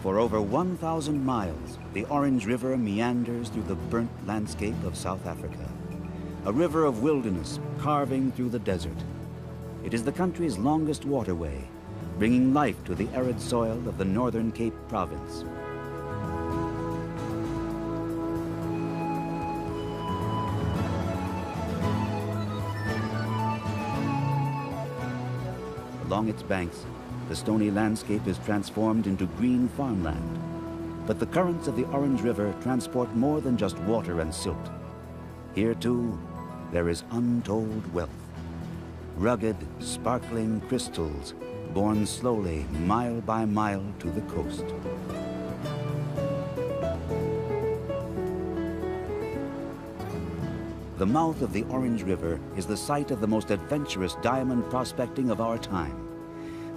For over 1,000 miles, the Orange River meanders through the burnt landscape of South Africa, a river of wilderness carving through the desert. It is the country's longest waterway, bringing life to the arid soil of the Northern Cape Province. Along its banks, the stony landscape is transformed into green farmland. But the currents of the Orange River transport more than just water and silt. Here, too, there is untold wealth. Rugged, sparkling crystals borne slowly, mile by mile, to the coast. The mouth of the Orange River is the site of the most adventurous diamond prospecting of our time.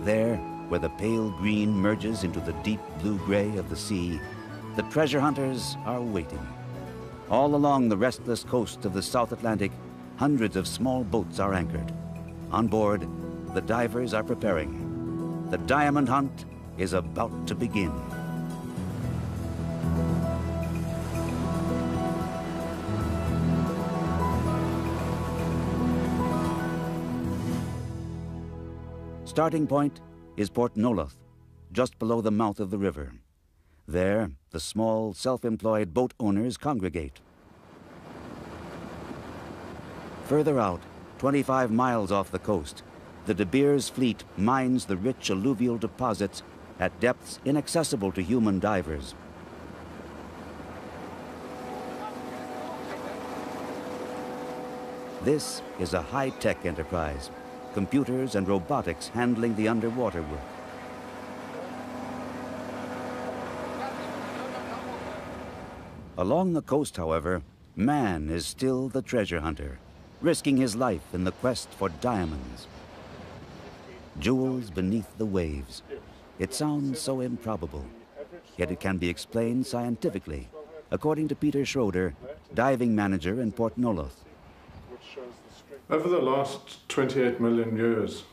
There, where the pale green merges into the deep blue-gray of the sea, the treasure hunters are waiting. All along the restless coast of the South Atlantic, hundreds of small boats are anchored. On board, the divers are preparing. The diamond hunt is about to begin. Starting point is Port Nolloth, just below the mouth of the river. There, the small, self-employed boat owners congregate. Further out, 25 miles off the coast, the De Beers fleet mines the rich alluvial deposits at depths inaccessible to human divers. This is a high-tech enterprise. Computers and robotics handling the underwater work. Along the coast, however, man is still the treasure hunter, risking his life in the quest for diamonds. Jewels beneath the waves. It sounds so improbable, yet it can be explained scientifically, according to Peter Schroeder, diving manager in Port Nolloth. Over the last 28 million years,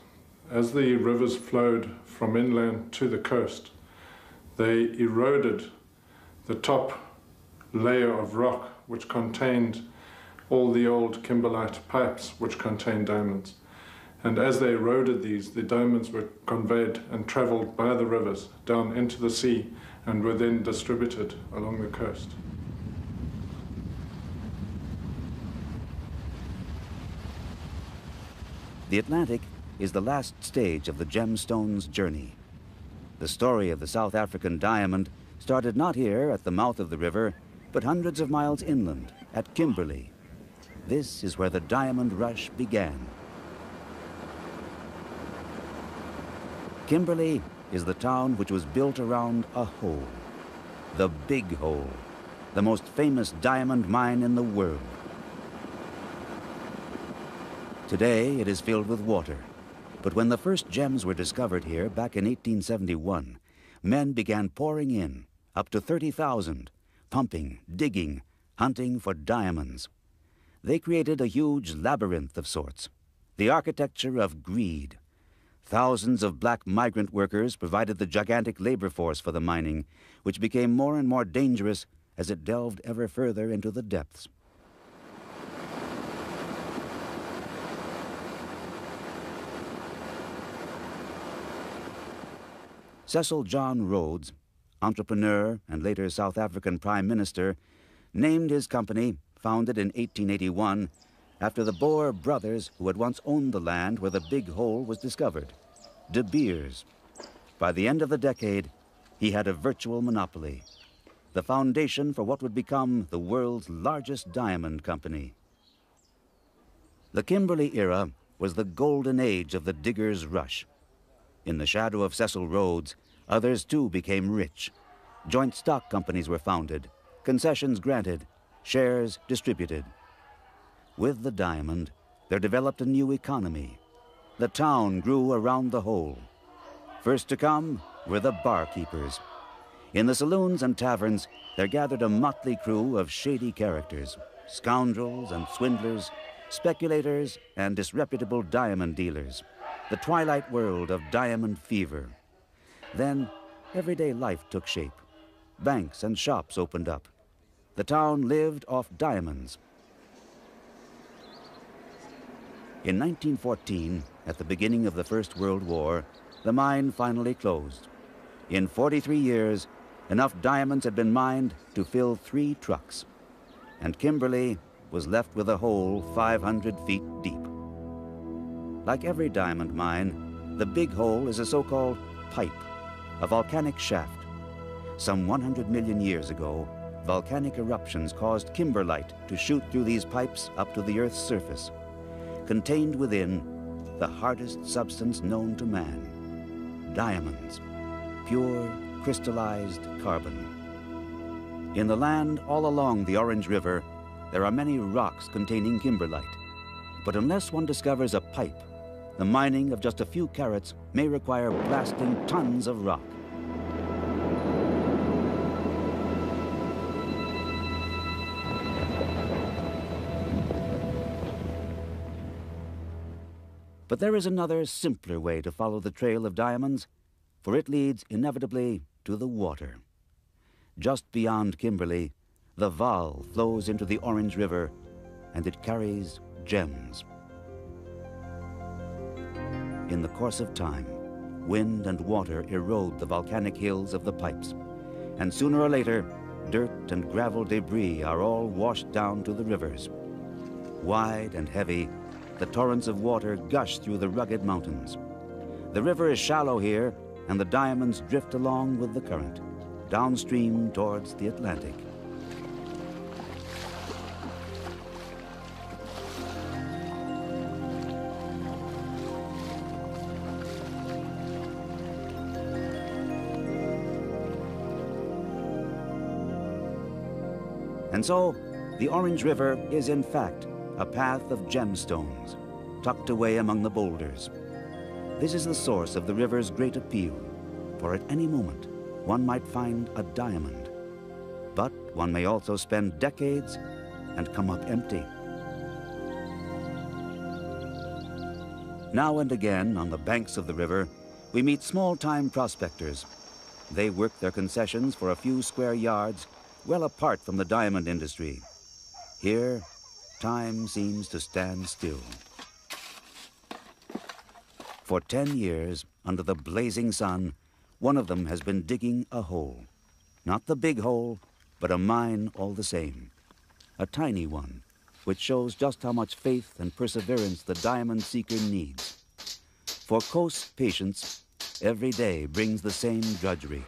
as the rivers flowed from inland to the coast, they eroded the top layer of rock which contained all the old kimberlite pipes which contained diamonds. And as they eroded these, the diamonds were conveyed and traveled by the rivers down into the sea and were then distributed along the coast. The Atlantic is the last stage of the gemstone's journey. The story of the South African diamond started not here at the mouth of the river, but hundreds of miles inland at Kimberley. This is where the diamond rush began. Kimberley is the town which was built around a hole, the Big Hole, the most famous diamond mine in the world. Today, it is filled with water. But when the first gems were discovered here back in 1871, men began pouring in, up to 30,000, pumping, digging, hunting for diamonds. They created a huge labyrinth of sorts, the architecture of greed. Thousands of black migrant workers provided the gigantic labor force for the mining, which became more and more dangerous as it delved ever further into the depths. Cecil John Rhodes, entrepreneur and later South African Prime Minister, named his company, founded in 1881, after the Boer brothers who had once owned the land where the Big Hole was discovered, De Beers. By the end of the decade, he had a virtual monopoly, the foundation for what would become the world's largest diamond company. The Kimberley era was the golden age of the diggers' rush. In the shadow of Cecil Rhodes, others too became rich. Joint stock companies were founded, concessions granted, shares distributed. With the diamond, there developed a new economy. The town grew around the hole. First to come were the barkeepers. In the saloons and taverns, there gathered a motley crew of shady characters, scoundrels and swindlers, speculators and disreputable diamond dealers. The twilight world of diamond fever. Then, everyday life took shape. Banks and shops opened up. The town lived off diamonds. In 1914, at the beginning of the First World War, the mine finally closed. In 43 years, enough diamonds had been mined to fill 3 trucks, and Kimberley was left with a hole 500 feet deep. Like every diamond mine, the big hole is a so-called pipe, a volcanic shaft. Some 100 million years ago, volcanic eruptions caused kimberlite to shoot through these pipes up to the Earth's surface. Contained within, the hardest substance known to man, diamonds, pure crystallized carbon. In the land all along the Orange River, there are many rocks containing kimberlite. But unless one discovers a pipe, the mining of just a few carats may require blasting tons of rock. But there is another, simpler way to follow the trail of diamonds, for it leads inevitably to the water. Just beyond Kimberley, the Vaal flows into the Orange River, and it carries gems. In the course of time, wind and water erode the volcanic hills of the pipes, and sooner or later, dirt and gravel debris are all washed down to the rivers. Wide and heavy, the torrents of water gush through the rugged mountains. The river is shallow here, and the diamonds drift along with the current, downstream towards the Atlantic. And so, the Orange River is in fact a path of gemstones, tucked away among the boulders. This is the source of the river's great appeal, for at any moment, one might find a diamond. But one may also spend decades and come up empty. Now and again, on the banks of the river, we meet small-time prospectors. They work their concessions for a few square yards, well apart from the diamond industry. Here, time seems to stand still. For 10 years, under the blazing sun, one of them has been digging a hole. Not the big hole, but a mine all the same. A tiny one, which shows just how much faith and perseverance the diamond seeker needs. For Coast's patience, every day brings the same drudgery.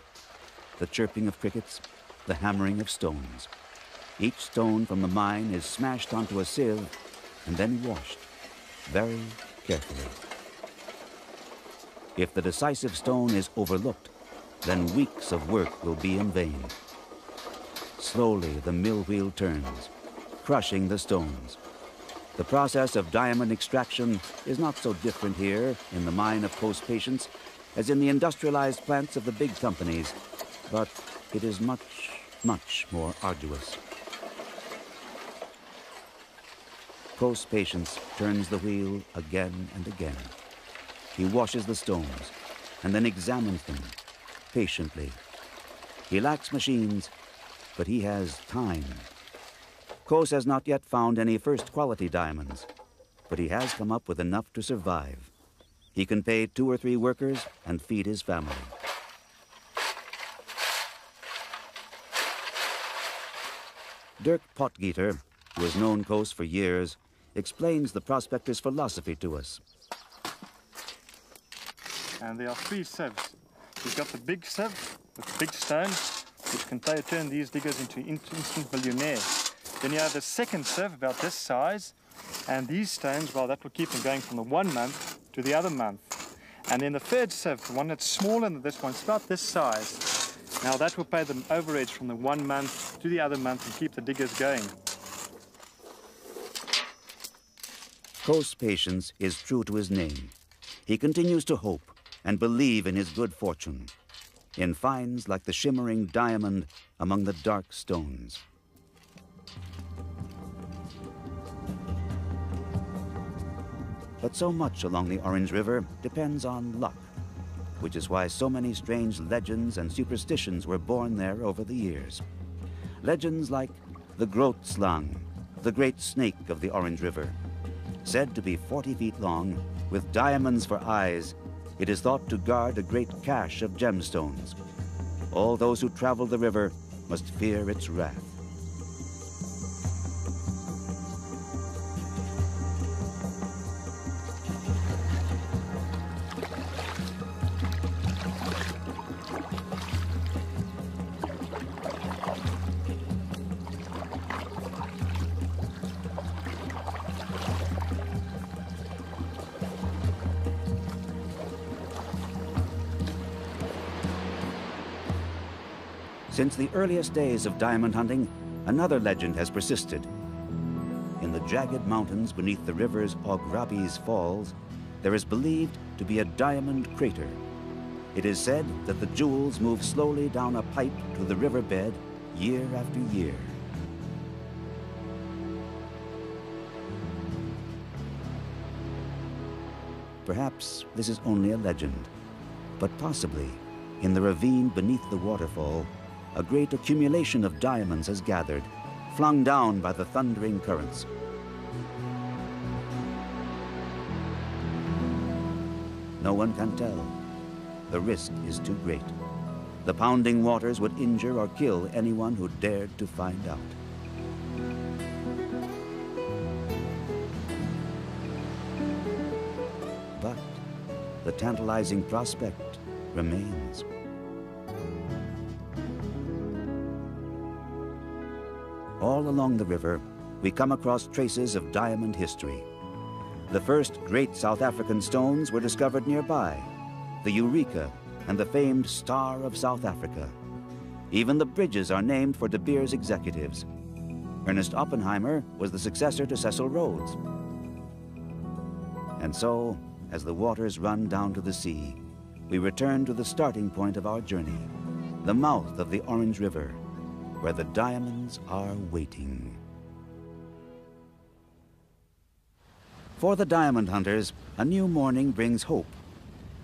The chirping of crickets, the hammering of stones. Each stone from the mine is smashed onto a sieve and then washed, very carefully. If the decisive stone is overlooked, then weeks of work will be in vain. Slowly the mill wheel turns, crushing the stones. The process of diamond extraction is not so different here in the mine of Coast Patience as in the industrialized plants of the big companies, but it is much, much more arduous. Coast Patience turns the wheel again and again. He washes the stones and then examines them patiently. He lacks machines, but he has time. Coase has not yet found any first-quality diamonds, but he has come up with enough to survive. He can pay 2 or 3 workers and feed his family. Dirk Potgieter, who has known Coase for years, explains the prospector's philosophy to us. And there are 3 sieves. You've got the big sieve with big stones, which can turn these diggers into instant millionaires. Then you have the second sieve about this size, and these stones, well, that will keep them going from the 1 month to the other month. And then the third sieve, the one that's smaller than this one, it's about this size. Now that will pay them overheads from the 1 month to the other month and keep the diggers going. Coase Patience is true to his name. He continues to hope and believe in his good fortune, in finds like the shimmering diamond among the dark stones. But so much along the Orange River depends on luck. which is why so many strange legends and superstitions were born there over the years. Legends like the Grootslang, the great snake of the Orange River. Said to be 40 feet long, with diamonds for eyes, it is thought to guard a great cache of gemstones. All those who travel the river must fear its wrath. Since the earliest days of diamond hunting, another legend has persisted. In the jagged mountains beneath the river's Augrabies Falls, there is believed to be a diamond crater. It is said that the jewels move slowly down a pipe to the riverbed year after year. Perhaps this is only a legend, but possibly, in the ravine beneath the waterfall, a great accumulation of diamonds has gathered, flung down by the thundering currents. No one can tell. The risk is too great. The pounding waters would injure or kill anyone who dared to find out. But the tantalizing prospect remains. All along the river, we come across traces of diamond history. The first great South African stones were discovered nearby, the Eureka and the famed Star of South Africa. Even the bridges are named for De Beers executives. Ernest Oppenheimer was the successor to Cecil Rhodes. And so, as the waters run down to the sea, we return to the starting point of our journey, the mouth of the Orange River, where the diamonds are waiting. For the diamond hunters, a new morning brings hope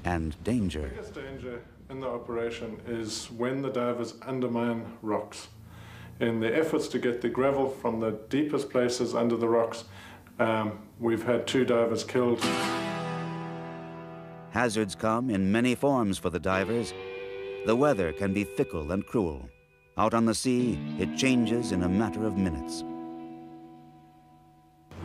and danger. The biggest danger in the operation is when the divers undermine rocks. In the efforts to get the gravel from the deepest places under the rocks, we've had 2 divers killed. Hazards come in many forms for the divers. The weather can be fickle and cruel. Out on the sea, it changes in a matter of minutes.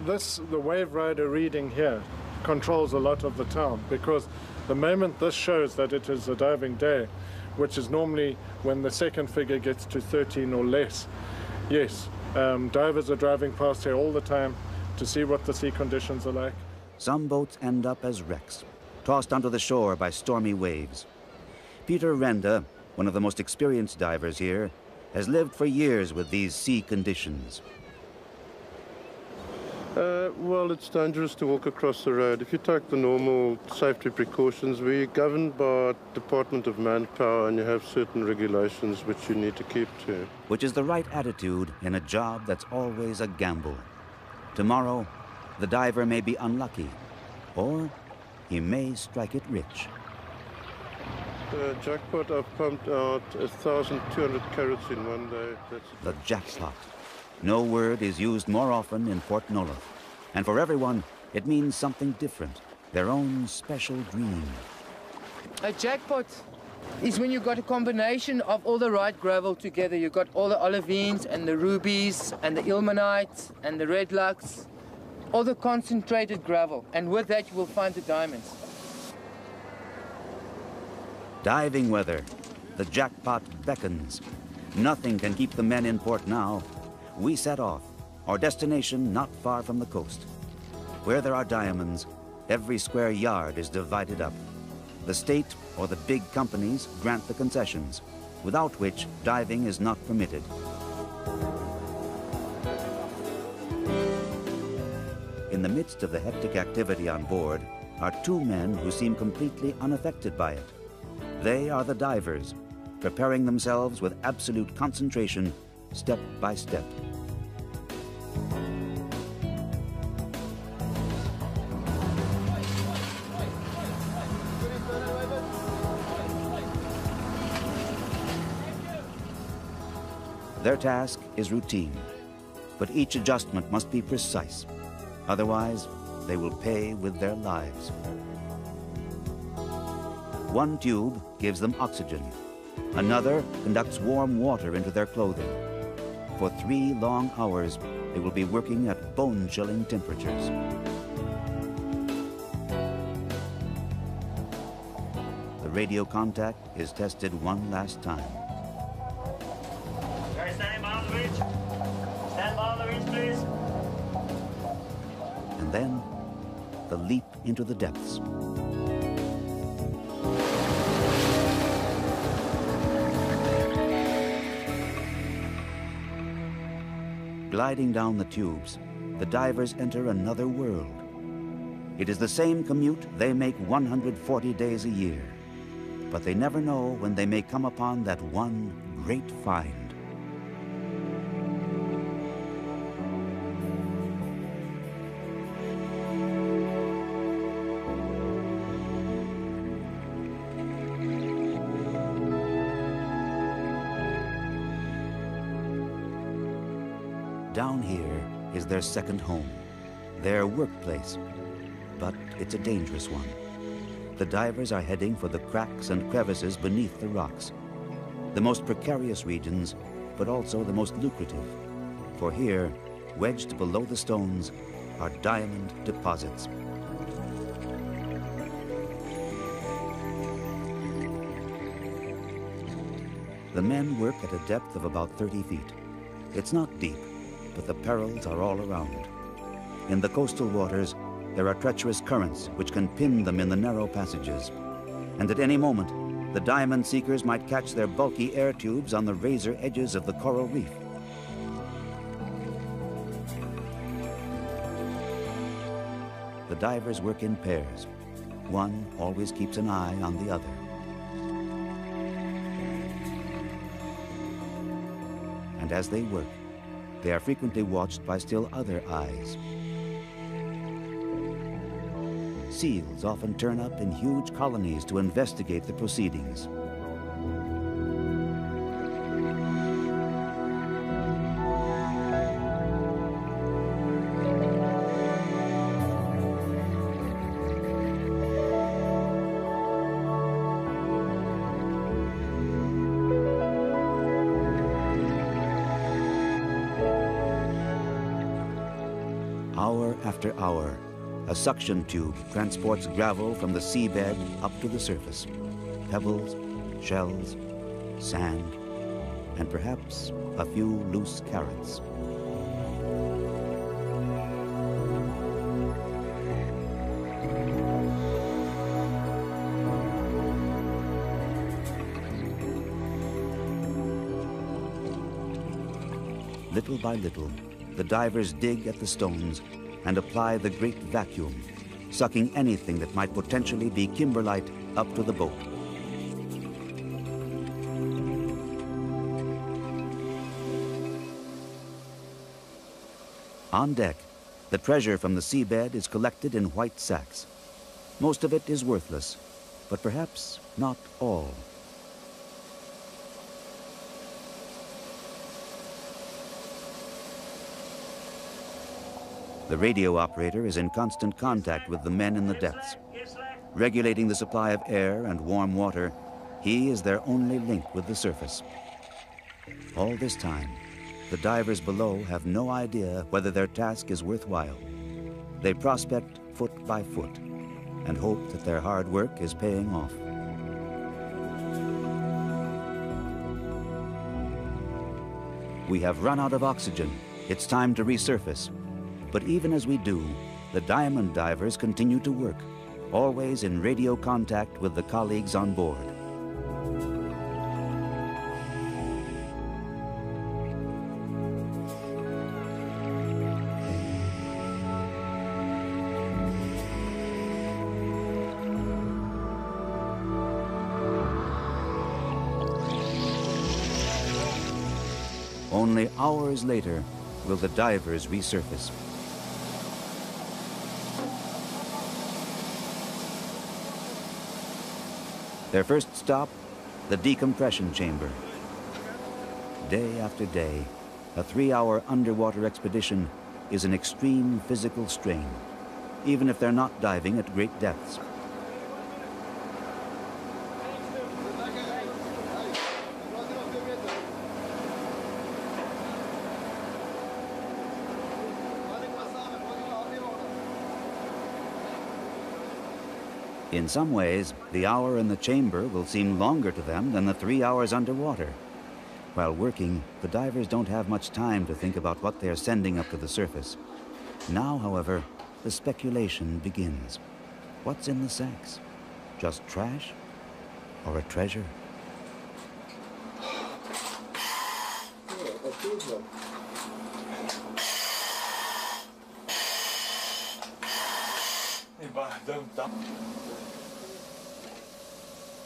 The wave rider reading here controls a lot of the town, because the moment this shows that it is a diving day, which is normally when the second figure gets to 13 or less, yes, divers are driving past here all the time to see what the sea conditions are like. Some boats end up as wrecks, tossed onto the shore by stormy waves. Peter Renda, one of the most experienced divers here, has lived for years with these sea conditions. Well, it's dangerous to walk across the road. If you take the normal safety precautions, we're governed by Department of Manpower, and you have certain regulations which you need to keep to. Which is the right attitude in a job that's always a gamble. Tomorrow, the diver may be unlucky, or he may strike it rich. Jackpot, I've pumped out 1,200 carats in one day. The jackpot. No word is used more often in Port Nolloth. And for everyone, it means something different, their own special dream. A jackpot is when you've got a combination of all the right gravel together. You've got all the olivines and the rubies and the ilmenite and the red lux, all the concentrated gravel. And with that, you will find the diamonds. Diving weather. The jackpot beckons. Nothing can keep the men in port now. We set off, our destination not far from the coast. Where there are diamonds, every square yard is divided up. The state or the big companies grant the concessions, without which diving is not permitted. In the midst of the hectic activity on board are 2 men who seem completely unaffected by it. They are the divers, preparing themselves with absolute concentration, step by step. Their task is routine, but each adjustment must be precise. Otherwise, they will pay with their lives. One tube gives them oxygen. Another conducts warm water into their clothing. For 3 long hours, they will be working at bone-chilling temperatures. The radio contact is tested one last time. Guys, standing by on the reach. Stand by on the reach, please. And then, the leap into the depths. Gliding down the tubes, the divers enter another world. It is the same commute they make 140 days a year, but they never know when they may come upon that one great find. Down here is their second home, their workplace, but it's a dangerous one. The divers are heading for the cracks and crevices beneath the rocks, the most precarious regions, but also the most lucrative, for here, wedged below the stones, are diamond deposits. The men work at a depth of about 30 feet. It's not deep, but the perils are all around. In the coastal waters, there are treacherous currents which can pin them in the narrow passages. And at any moment, the diamond seekers might catch their bulky air tubes on the razor edges of the coral reef. The divers work in pairs. One always keeps an eye on the other. And as they work, they are frequently watched by still other eyes. Seals often turn up in huge colonies to investigate the proceedings. Hour after hour, a suction tube transports gravel from the seabed up to the surface. Pebbles, shells, sand, and perhaps a few loose carrots. Little by little, the divers dig at the stones and apply the great vacuum, sucking anything that might potentially be kimberlite up to the boat. On deck, the treasure from the seabed is collected in white sacks. Most of it is worthless, but perhaps not all. The radio operator is in constant contact with the men in the depths. Regulating the supply of air and warm water, he is their only link with the surface. All this time, the divers below have no idea whether their task is worthwhile. They prospect foot by foot and hope that their hard work is paying off. We have run out of oxygen. It's time to resurface. But even as we do, the diamond divers continue to work, always in radio contact with the colleagues on board. Only hours later will the divers resurface. Their first stop, the decompression chamber. Day after day, a 3-hour underwater expedition is an extreme physical strain, even if they're not diving at great depths. In some ways, the hour in the chamber will seem longer to them than the 3 hours underwater. While working, the divers don't have much time to think about what they're sending up to the surface. Now, however, the speculation begins. What's in the sacks? Just trash? Or a treasure?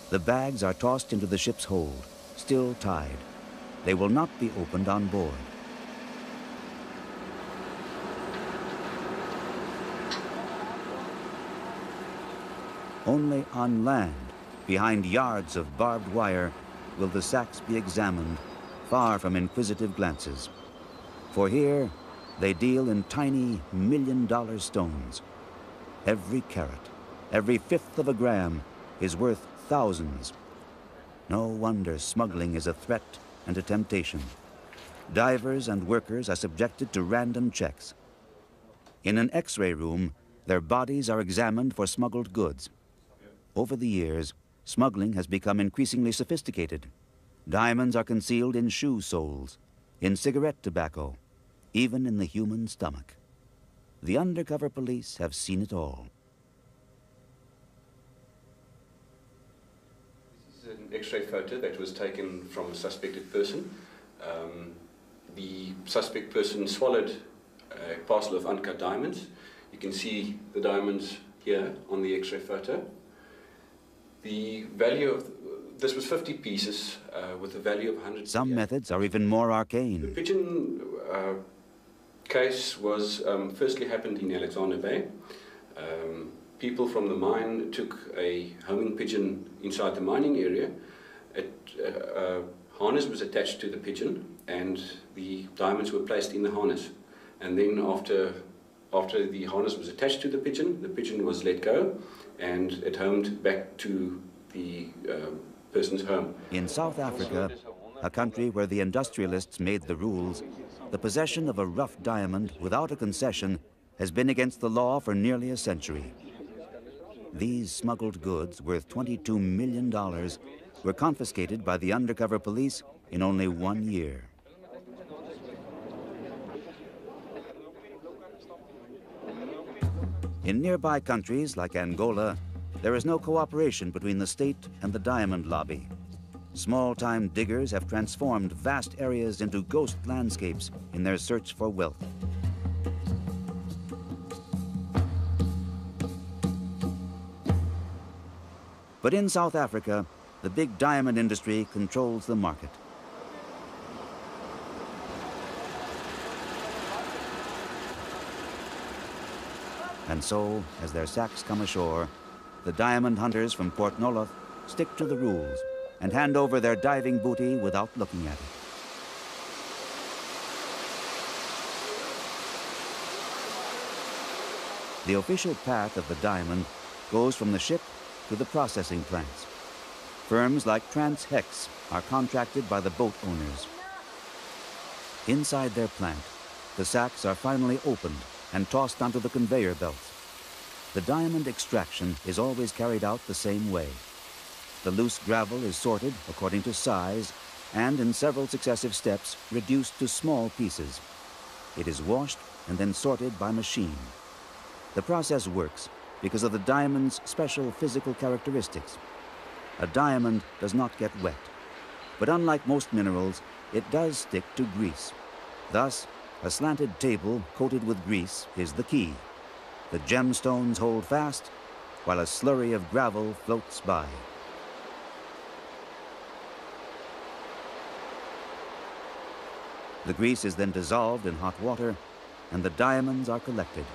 The bags are tossed into the ship's hold, still tied. They will not be opened on board. Only on land, behind yards of barbed wire, will the sacks be examined, far from inquisitive glances. For here, they deal in tiny million-dollar stones. Every carat, every fifth of a gram, is worth thousands. No wonder smuggling is a threat and a temptation. Divers and workers are subjected to random checks. In an X-ray room, their bodies are examined for smuggled goods. Over the years, smuggling has become increasingly sophisticated. Diamonds are concealed in shoe soles, in cigarette tobacco, even in the human stomach. The undercover police have seen it all. This is an X-ray photo that was taken from a suspected person. The suspect person swallowed a parcel of uncut diamonds. You can see the diamonds here on the X-ray photo. The value of this was 50 pieces with a value of 100. Some methods are even more The arcane. pigeon case was firstly happened in Alexander Bay. People from the mine took a homing pigeon inside the mining area. A harness was attached to the pigeon and the diamonds were placed in the harness. And then after the harness was attached to the pigeon was let go and it homed back to the person's home. In South Africa, a country where the industrialists made the rules, the possession of a rough diamond without a concession has been against the law for nearly a century. These smuggled goods, worth $22 million, were confiscated by the undercover police in only 1 year. In nearby countries like Angola, there is no cooperation between the state and the diamond lobby. Small-time diggers have transformed vast areas into ghost landscapes in their search for wealth. But in South Africa, the big diamond industry controls the market. And so, as their sacks come ashore, the diamond hunters from Port Nolloth stick to the rules and hand over their diving booty without looking at it. The official path of the diamond goes from the ship to the processing plants. Firms like TransHex are contracted by the boat owners. Inside their plant, the sacks are finally opened and tossed onto the conveyor belts. The diamond extraction is always carried out the same way. The loose gravel is sorted according to size and in several successive steps reduced to small pieces. It is washed and then sorted by machine. The process works because of the diamond's special physical characteristics. A diamond does not get wet, but unlike most minerals, it does stick to grease. Thus, a slanted table coated with grease is the key. The gemstones hold fast, while a slurry of gravel floats by. The grease is then dissolved in hot water, and the diamonds are collected.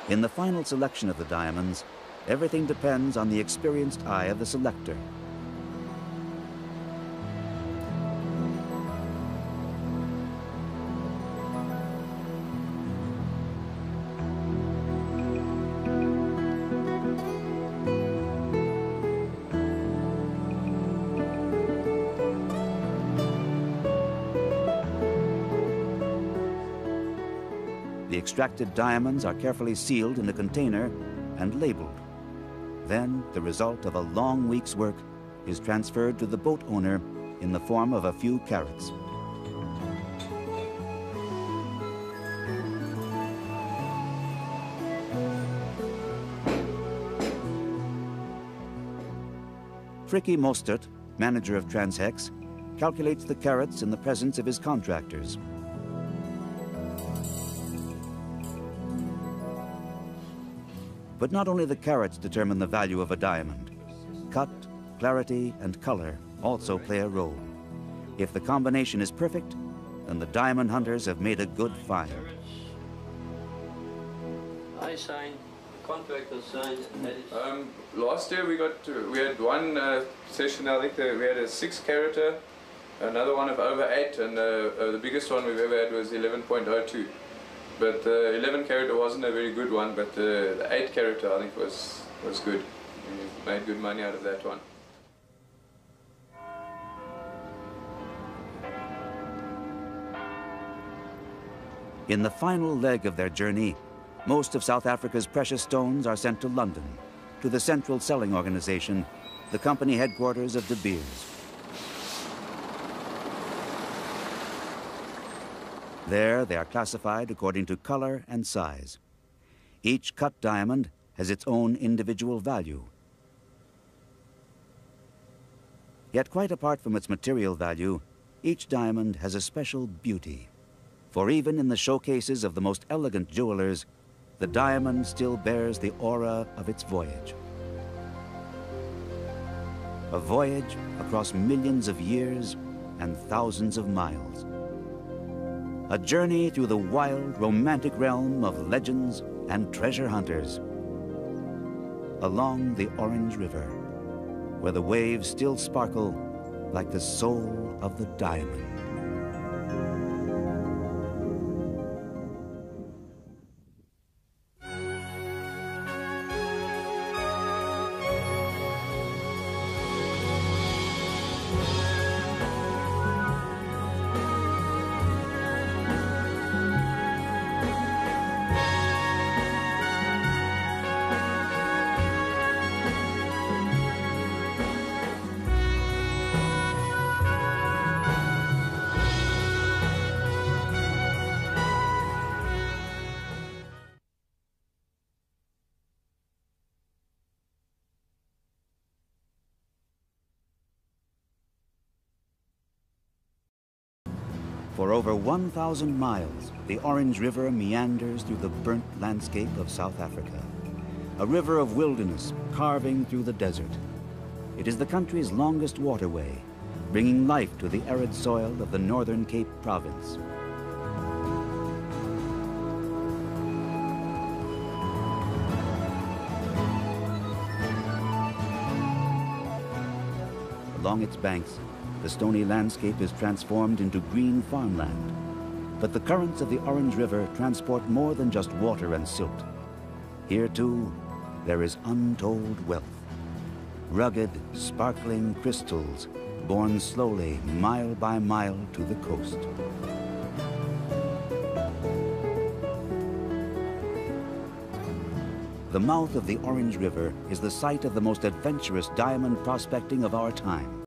In the final selection of the diamonds, everything depends on the experienced eye of the selector. The extracted diamonds are carefully sealed in a container and labeled. Then, the result of a long week's work is transferred to the boat owner in the form of a few carats. Frikkie Mostert, manager of Transhex, calculates the carats in the presence of his contractors. But not only the carats determine the value of a diamond. Cut, clarity, and color also play a role. If the combination is perfect, then the diamond hunters have made a good find. I sign, contractor sign. Last year we had one session. I think we had a 6 carater, another one of over 8, and the biggest one we've ever had was 11.02. But 11 carat wasn't a very good one, but the 8 carat I think was good. We made good money out of that one. In the final leg of their journey, most of South Africa's precious stones are sent to London, to the Central Selling Organization, the company headquarters of De Beers. There, they are classified according to color and size. Each cut diamond has its own individual value. Yet quite apart from its material value, each diamond has a special beauty. For even in the showcases of the most elegant jewelers, the diamond still bears the aura of its voyage. A voyage across millions of years and thousands of miles. A journey through the wild, romantic realm of legends and treasure hunters. Along the Orange River, where the waves still sparkle like the soul of the diamond. For over 1,000 miles, the Orange River meanders through the burnt landscape of South Africa. A river of wilderness carving through the desert. It is the country's longest waterway, bringing life to the arid soil of the Northern Cape Province. Along its banks, the stony landscape is transformed into green farmland. But the currents of the Orange River transport more than just water and silt. Here, too, there is untold wealth. Rugged, sparkling crystals borne slowly, mile by mile, to the coast. The mouth of the Orange River is the site of the most adventurous diamond prospecting of our time.